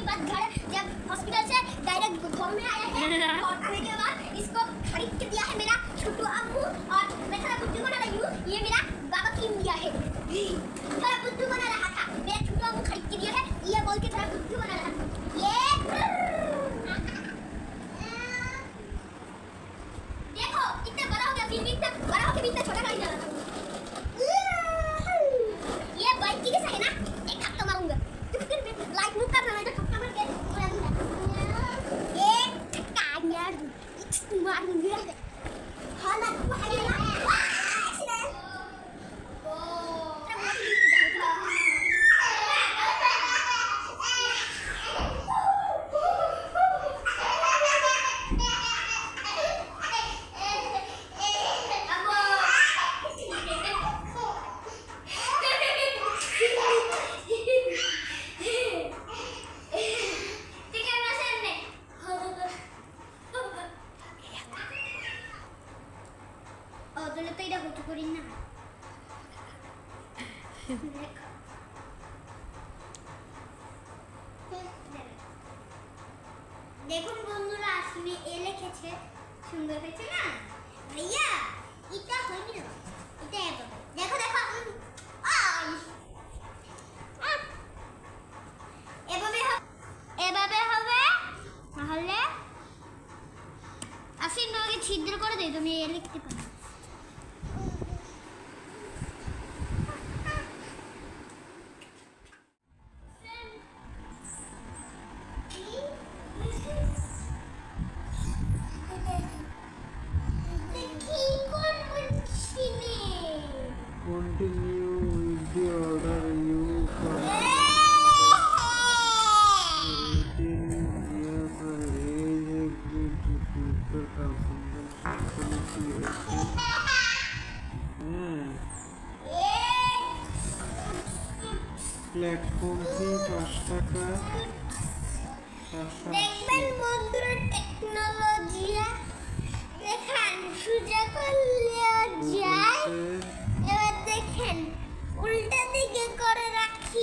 बाद घर जब हॉस्पिटल से डायरेक्ट घर में आया है और आने के बाद इसको खरीद के दिया है मेरा छोटू अम्मू और मैं थोड़ा बुद्धू बना रही हूँ। ये मेरा बाबा की दिया है। थोड़ा बुद्धू बना रहा था मेरा छोटू अम्मू खरीद के दिया है ये बोल के थोड़ा बुद्धू बना रहा था। ये देखो कितना बड़ा हो गया फिर भी इतना बड़ा हो के भी इतना छोटा गाड़ी चला रहा था। ये बाइक की जैसा है ना एक धक्का मारूंगा तो फिर लाइट मूव कर रहा है तो धक्का मार के उड़ा दूंगा। एक धक्का यार मारूंगा। हालत को है ना एक्सीडेंट দেখুন বন্ধুরা আসলে এ লিখেছে সুন্দর হয়েছে না ভাইয়া এটা হয়নি না এটা এভাবে দেখো দেখো এভাবে হবে তাহলে আসি তোমাকে ছিদ্র করে দেই তুমি এ লিখতে পারো। Continue with the order you followed. 18 years of age, agreed to future platform fee 5 টাকা। দেখবেন বন্ধুরা টেকনোলজি দেখেন সোজা করলে যায়। এবার দেখেন উল্টা দিকে করে রাখি